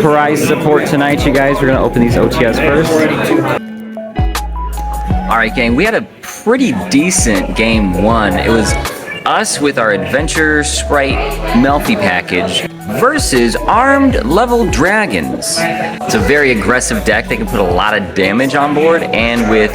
surprise support tonight, you guys. We're going to open these OTS first. Alright, gang, we had a pretty decent game one. It was us with our Adventure Spright melffy package versus Armed Level Dragons. It's a very aggressive deck. They can put a lot of damage on board, and with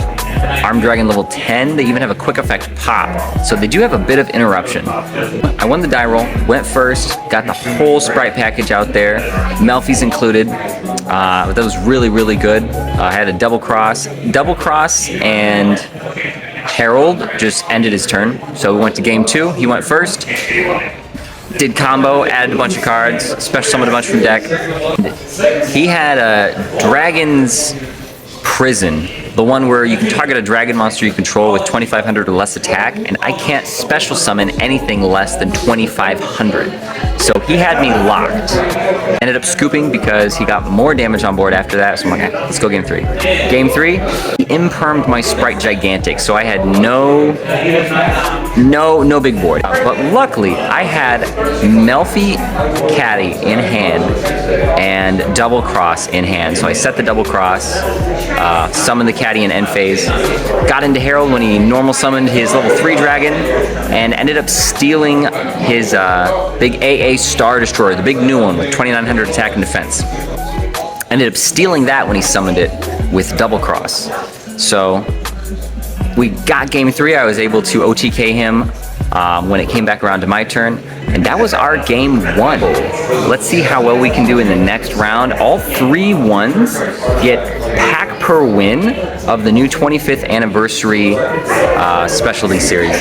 Armed Dragon level 10, they even have a quick effect pop. So they do have a bit of interruption. I won the die roll, went first, got the whole Spright package out there, melffys included. That was really, really good. I had a double cross, and Harold just ended his turn. So we went to game two. He went first. Did combo, added a bunch of cards, special summoned a bunch from deck. He had a Dragon's Prison, the one where you can target a dragon monster you control with 2,500 or less attack, and I can't special summon anything less than 2,500. So he had me locked. Ended up scooping because he got more damage on board after that, so I'm like, okay, let's go game three. Game three, he impermed my Spright Gigantic, so I had no big board. But luckily, I had melffy Caddy in hand and double cross in hand, so I set the double cross, summoned the Caddy in end phase, got into Harold when he normal summoned his level 3 dragon, and ended up stealing his big AA Star Destroyer, the big new one with 2,900 attack and defense. Ended up stealing that when he summoned it with double cross. So we got game three. I was able to OTK him when it came back around to my turn, and that was our game one. Let's see how well we can do in the next round. All 3 ones get pack per win of the new 25th anniversary specialty series.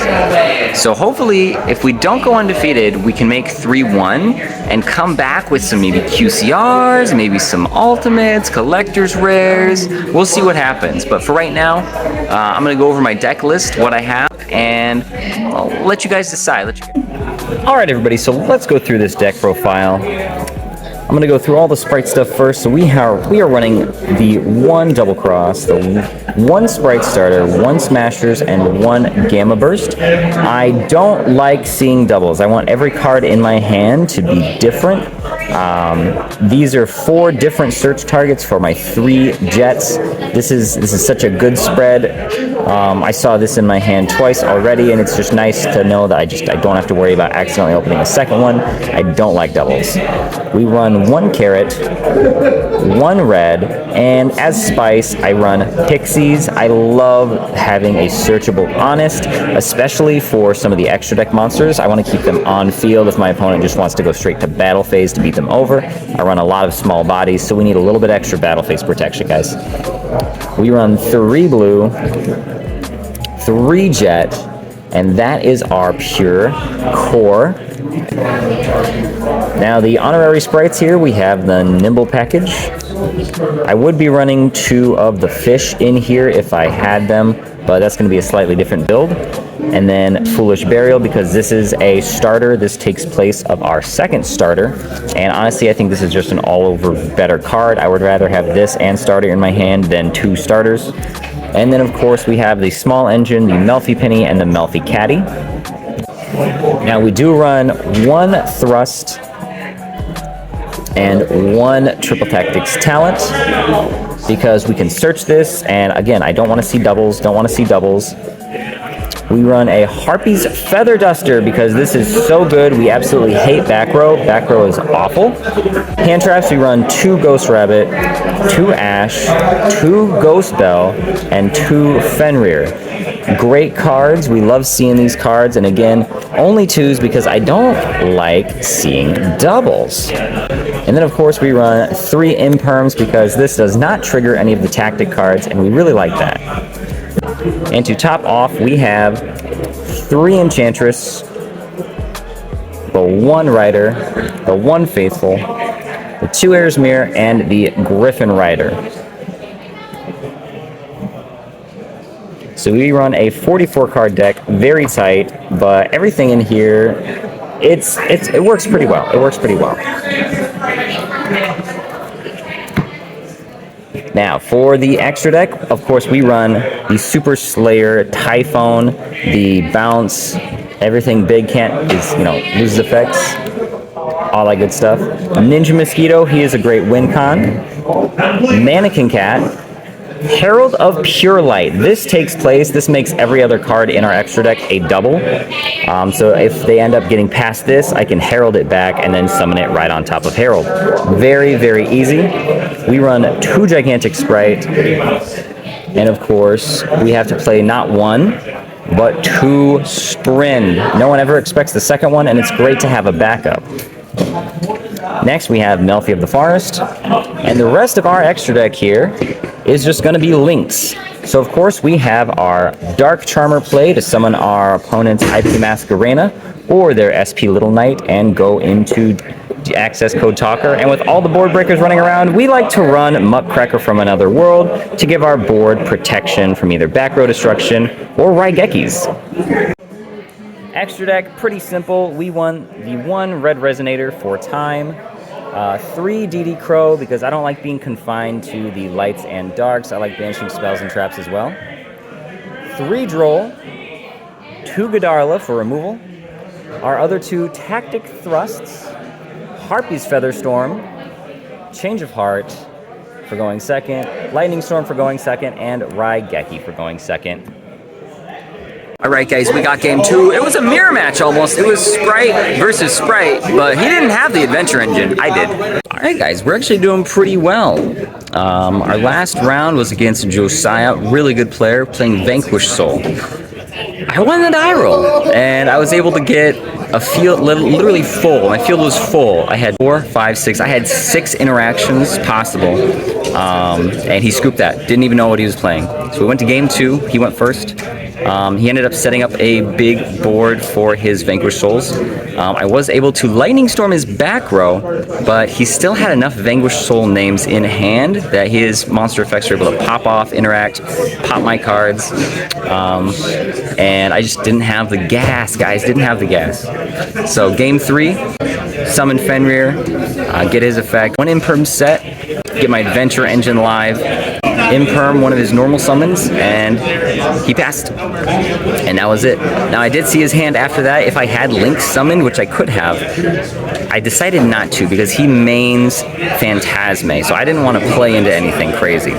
So hopefully, if we don't go undefeated, we can make 3-1 and come back with some maybe QCRs, maybe some ultimates, collector's rares. We'll see what happens. But for right now, I'm going to go over my deck list, what I have, and I'll let you guys decide. Alright everybody, so let's go through this deck profile. I'm going to go through all the Spright stuff first. So we are running the 1 double cross, the 1 Spright starter, 1 smashers, and 1 gamma burst. I don't like seeing doubles. I want every card in my hand to be different. These are 4 different search targets for my 3 jets. This is such a good spread. I saw this in my hand twice already, and it's just nice to know that I don't have to worry about accidentally opening a second one. I don't like doubles. We run 1 carrot, 1 red, and as spice, I run pixies. I love having a searchable honest, especially for some of the extra deck monsters. I want to keep them on field if my opponent just wants to go straight to battle phase to beat them over. I run a lot of small bodies, so we need a little bit extra battle phase protection, guys. We run 3 blue, 3 jet, and that is our pure core. Now the honorary sprites here, we have the Nimble package. I would be running 2 of the fish in here if I had them, but that's going to be a slightly different build. And then Foolish Burial, because this is a starter. This takes place of our 2nd starter. And honestly, I think this is just an all-over better card. I would rather have this and starter in my hand than 2 starters. And then, of course, we have the small engine, the melffy penny, and the melffy caddy. Now, we do run 1 thrust and 1 triple tactics talent, because we can search this, and again, I don't want to see doubles, We run a Harpy's Feather Duster because this is so good. We absolutely hate back row. Back row is awful. Hand traps, we run 2 Ghost Rabbit, 2 Ash, 2 Ghost Bell, and 2 Fenrir. Great cards. We love seeing these cards, and again, only 2s because I don't like seeing doubles. And then, of course, we run 3 Imperms because this does not trigger any of the tactic cards, and we really like that. And to top off, we have 3 Enchantress, the 1 Rider, the 1 Faithful, the 2 Airsmere, and the Griffin Rider. So we run a 44 card deck, very tight, but everything in here, it works pretty well. It works pretty well. Now, for the extra deck, of course, we run the Super Slayer, Typhone, the Bounce, everything big can't loses effects. all that good stuff. Ninja Mosquito, he is a great win con. Mannequin Cat. Herald of Pure Light. This takes place, this makes every other card in our extra deck a double. So if they end up getting past this, I can Herald it back and then summon it right on top of Herald. Very, very easy. We run 2 Gigantic Spright. And of course, we have to play not 1, but 2 Sprint. No one ever expects the second one, and it's great to have a backup. Next, we have Melffy of the Forest. And the rest of our extra deck here is just going to be links. So of course we have our Dark Charmer play to summon our opponent's IP Masquerena or their SP Little Knight and go into the access code Talker. And with all the board breakers running around, we like to run Muckcracker from Another World to give our board protection from either back row destruction or Raigekis. Extra deck, pretty simple. We won the 1 Red Resonator for time. 3 DD Crow, because I don't like being confined to the lights and darks. I like banishing spells and traps as well. 3 Droll, 2 Godarla for removal. Our other 2 Tactic Thrusts, Harpy's Featherstorm, Change of Heart for going second, Lightning Storm for going second, and Raigeki for going second. Alright guys, we got game 2. It was a mirror match almost. It was Spright versus Spright, but he didn't have the adventure engine. I did. Alright guys, we're actually doing pretty well. Our last round was against Josiah, really good player, playing Vanquished Soul. I won the die roll, and I was able to get a field literally full. My field was full. I had 4, 5, 6. I had 6 interactions possible, and he scooped that. Didn't even know what he was playing. So we went to game 2. He went first. He ended up setting up a big board for his Vanquished Souls. I was able to Lightning Storm his back row, but he still had enough Vanquished Soul names in hand that his monster effects were able to pop off, interact, pop my cards. And I just didn't have the gas, guys. Didn't have the gas. So game 3, summon Fenrir, get his effect. 1 Imperm set, get my Adventure Engine live. Imperm one of his normal summons, and he passed. And that was it. Now I did see his hand after that. If I had Link summoned, which I could have, I decided not to because he mains Phantasme, so I didn't want to play into anything crazy.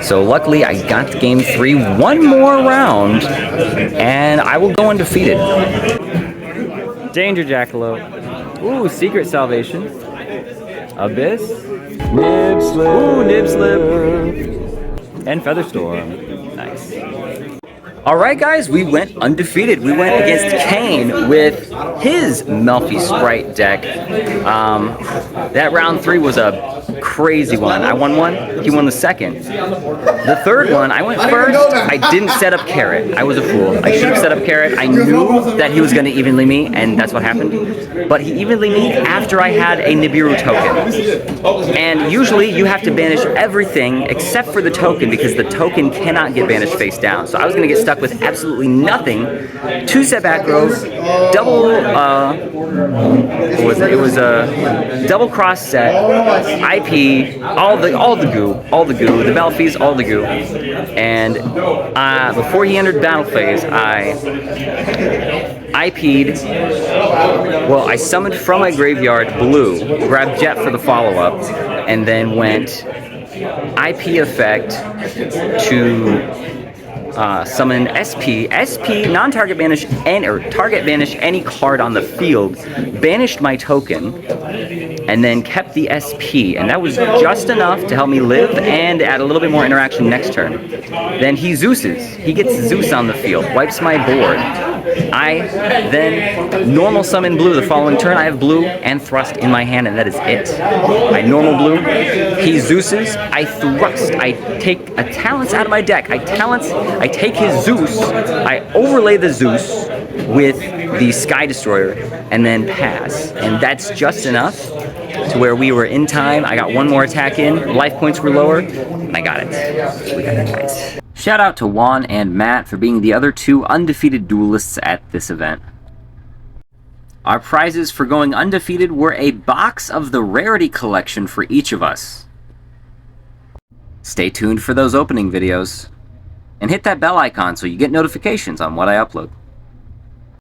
So luckily I got to game 3, 1 more round, and I will go undefeated. Danger Jackalope. Ooh, Secret Salvation. Abyss. Nib Slip. Ooh, Nib Slip. And Featherstorm. Nice. Alright guys, we went undefeated. We went against Kane with his Melffy Spright deck. That round 3 was a crazy one. I won 1, he won the second. The third one, I went first. I didn't set up Carrot. I was a fool. I should have set up Carrot. I knew that he was going to evenly me, and that's what happened. But he evenly me after I had a Nibiru token. And usually you have to banish everything except for the token, because the token cannot get banished face down. So I was going to get stuck with absolutely nothing. 2 setback rows, double, what was it? It was a double cross set, IP, all the goo, the Melffys, all the goo. And before he entered battle phase, I IP'd, well, I summoned from my graveyard blue, grabbed Jet for the follow-up, and then went IP effect to summon SP, non-target banish, or target banish any card on the field, banished my token, and then kept the SP, and that was just enough to help me live and add a little bit more interaction next turn. Then he Zeus's. He gets Zeus on the field, wipes my board. I then normal summon blue the following turn. I have blue and thrust in my hand, and that is it. I normal blue, he Zeus's, I thrust, I take a talents out of my deck, I take his Zeus, I overlay the Zeus with the Sky Destroyer, and then pass. And that's just enough to where we were in time. I got 1 more attack in, life points were lower, and I got it. We got it, guys. Shout out to Juan and Matt for being the other 2 undefeated duelists at this event. Our prizes for going undefeated were a box of the Rarity Collection for each of us. Stay tuned for those opening videos. And hit that bell icon so you get notifications on what I upload.